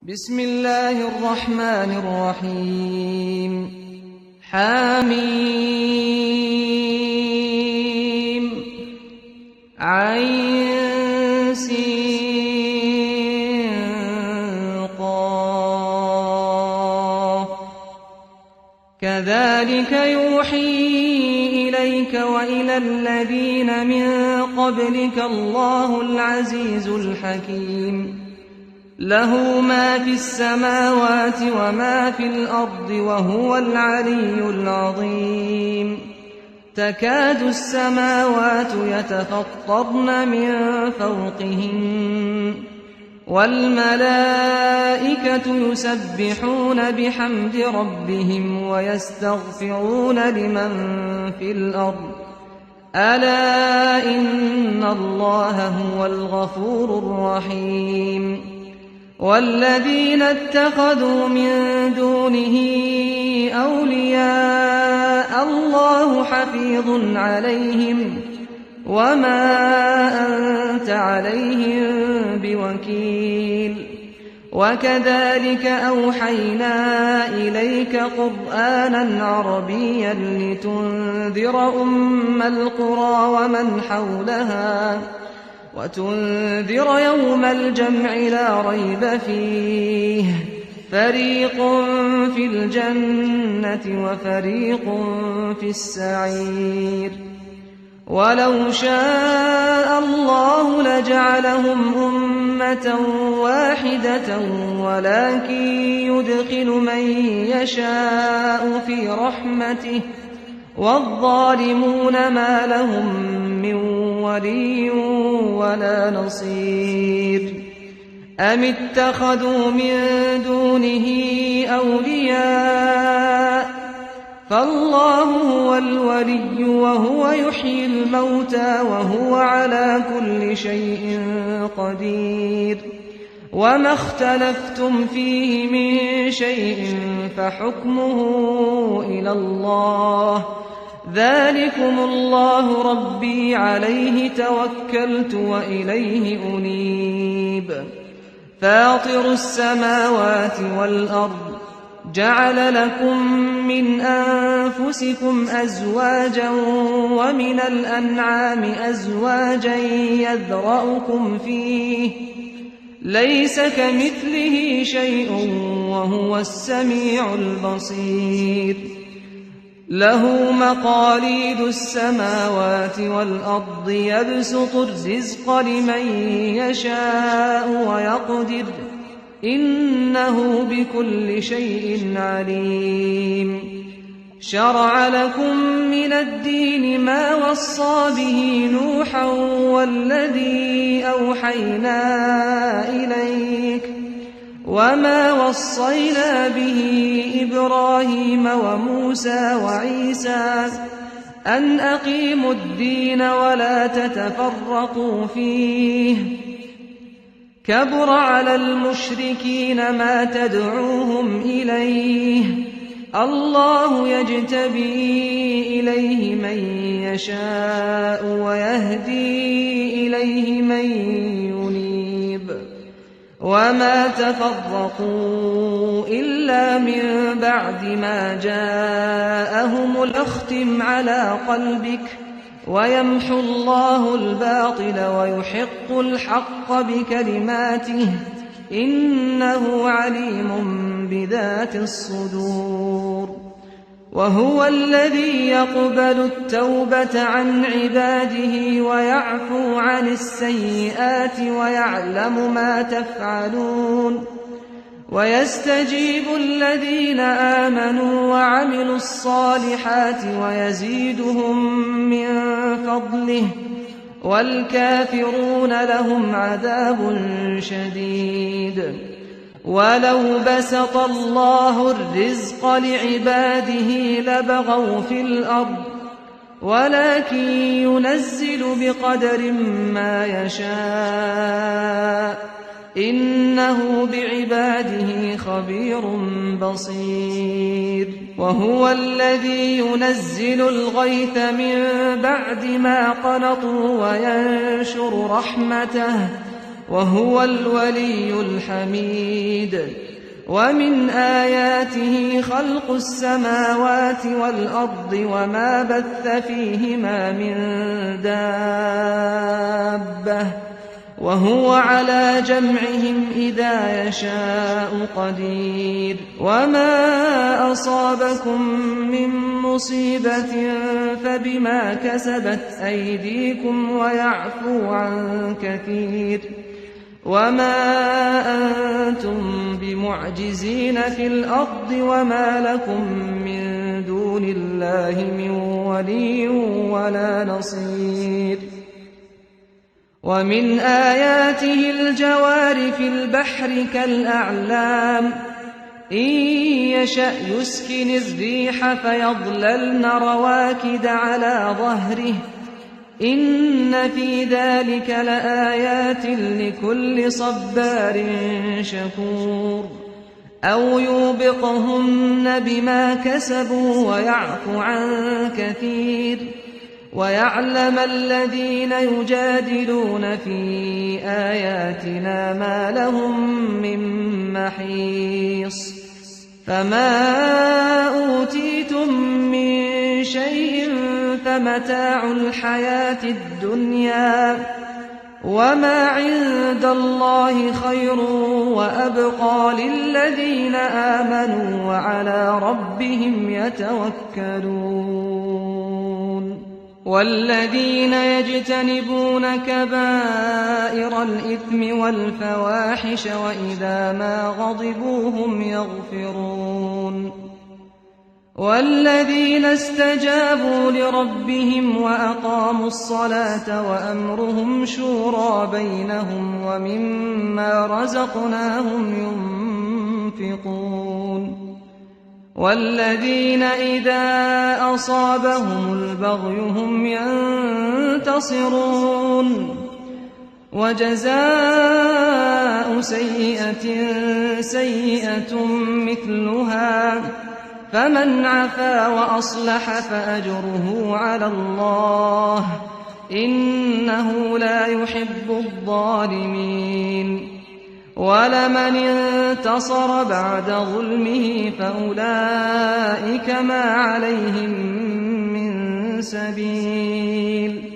بسم الله الرحمن الرحيم حميم عين سين قاف كذلك يوحي إليك وإلى الذين من قبلك الله العزيز الحكيم له ما في السماوات وما في الأرض وهو العلي العظيم تكاد السماوات يتفطرن من فوقهن والملائكة يسبحون بحمد ربهم ويستغفرون لمن في الأرض ألا إن الله هو الغفور الرحيم والذين اتخذوا من دونه أولياء الله حفيظ عليهم وما أنت عليهم بوكيل وكذلك أوحينا إليك قرآنا عربيا لتنذر أم القرى ومن حولها وتنذر يوم الجمع لا ريب فيه فريق في الجنة وفريق في السعير ولو شاء الله لجعلهم أمة واحدة ولكن يدخل من يشاء في رحمته والظالمون ما لهم من ولي ولا نصير أم اتخذوا من دونه أولياء فالله هو الولي وهو يحيي الموتى وهو على كل شيء قدير وما اختلفتم فيه من شيء فحكمه إلى الله ذلكم الله ربي عليه توكلت وإليه أنيب فاطر السماوات والأرض جعل لكم من أنفسكم أزواجا ومن الأنعام أزواجا يذرأكم فيه ليس كمثله شيء وهو السميع البصير له مقاليد السماوات والأرض يبسط الرزق لمن يشاء ويقدر إنه بكل شيء عليم شرع لكم من الدين ما وصى به نوحا والذي أوحينا إليك وما وصينا به إبراهيم وموسى وعيسى أن أقيموا الدين ولا تتفرقوا فيه كبر على المشركين ما تدعوهم إليه الله يجتبي إليه من يشاء ويهدي إليه من ينيب وما تفرقوا إلا من بعد ما جاءهم الأختم على قلبك ويمحو الله الباطل ويحق الحق بكلماته إنه عليم بذات الصدور وهو الذي يقبل التوبة عن عباده ويعفو عن السيئات ويعلم ما تفعلون ويستجيب الذين آمنوا وعملوا الصالحات ويزيدهم من فضله والكافرون لهم عذاب شديد ولو بسط الله الرزق لعباده لبغوا في الأرض ولكن ينزل بقدر ما يشاء إنه بعباده خبير بصير وهو الذي ينزل الغيث من بعد ما قنطوا وينشر رحمته وهو الولي الحميد. ومن آياته خلق السماوات والأرض وما بث فيهما من دابة وهو على جمعهم إذا يشاء قدير. وما أصابكم من مصيبة فبما كسبت أيديكم ويعفو عن كثير. وما أنتم بمعجزين في الأرض وما لكم من دون الله من ولي ولا نصير. ومن آياته الجوار في البحر كالأعلام إن يشأ يسكن الريح فيظللن رواكد على ظهره إن في ذلك لآيات لكل صبار شكور. أو يوبقهن بما كسبوا ويعفو عن كثير. ويعلم الذين يجادلون في آياتنا ما لهم من محيص. فما أوتيتم من شيء فمتاع الحياة الدنيا وما عند الله خير وأبقى للذين آمنوا وعلى ربهم يتوكلون. والذين يجتنبون كبائر الإثم والفواحش وإذا ما غضبوا هم يغفرون. والذين استجابوا لربهم وأقاموا الصلاة وأمرهم شورى بينهم ومما رزقناهم ينفقون. والذين إذا أصابهم البغي هم ينتصرون. وجزاء سيئة سيئة مثلها فمن عفا وأصلح فأجره على الله إنه لا يحب الظالمين. ولمن انتصر بعد ظلمه فأولئك ما عليهم من سبيل.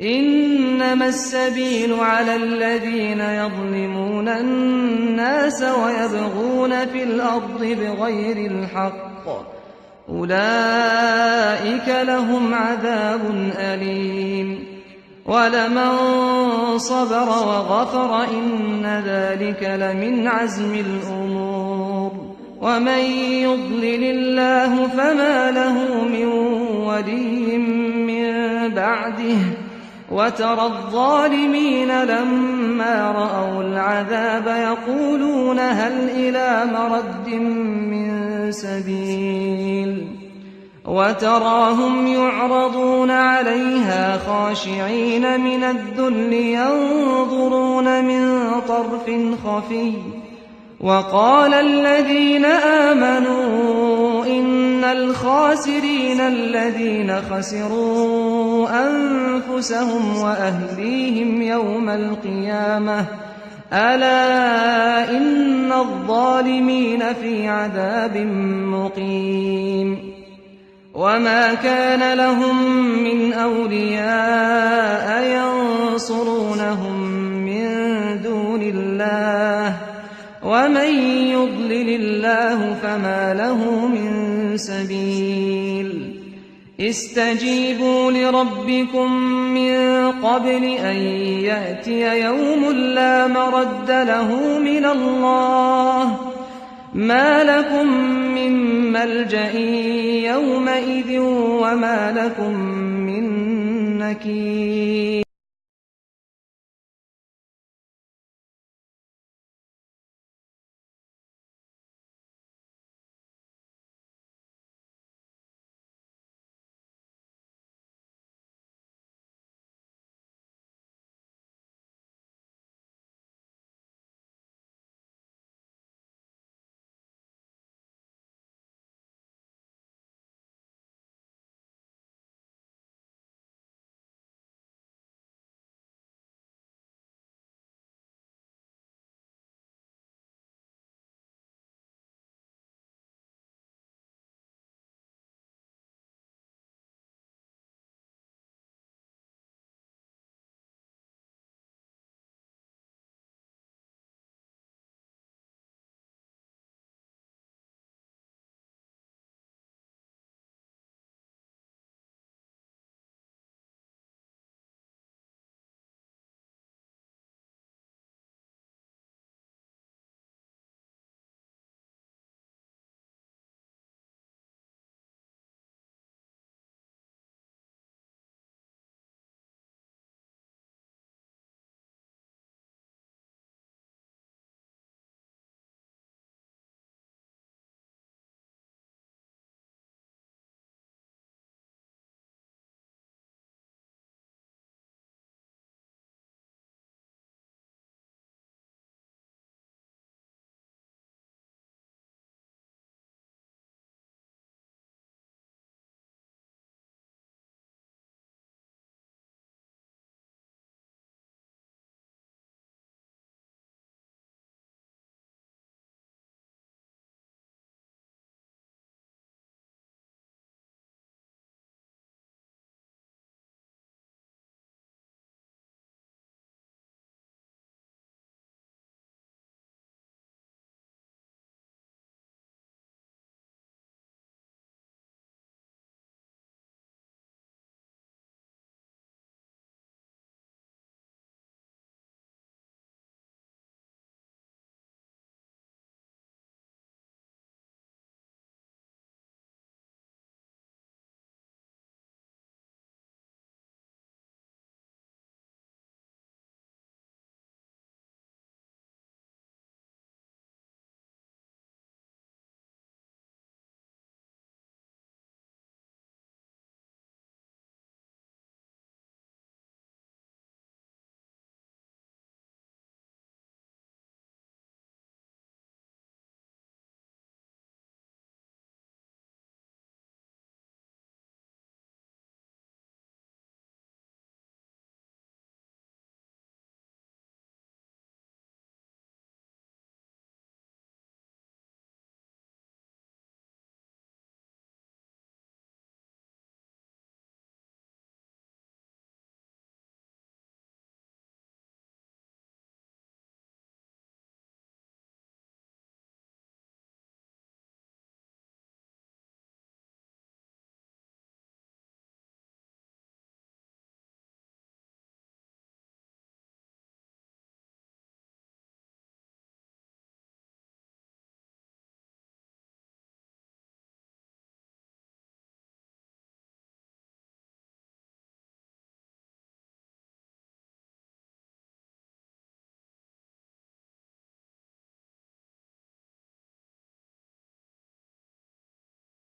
إنما السبيل على الذين يظلمون الناس ويبغون في الأرض بغير الحق أولئك لهم عذاب أليم. ولمن صبر وغفر إن ذلك لمن عزم الأمور. ومن يضلل الله فما له من ولي من بعده. وترى الظالمين لما رأوا العذاب يقولون هل إلى مرد من سبيل. وتراهم يعرضون عليها خاشعين من الذل ينظرون من طرف خفي. وقال الذين آمنوا إن الخاسرين الذين خسروا أنفسهم وأهليهم يوم القيامة ألا إن الظالمين في عذاب مقيم. وما كان لهم من أولياء ينصرونهم من دون الله ومن يضلل الله فما له من سبيل. استجيبوا لربكم من قبل أن يأتي يوم لا مرد له من الله ما لكم من ملجأ يومئذ وما لكم من نكير.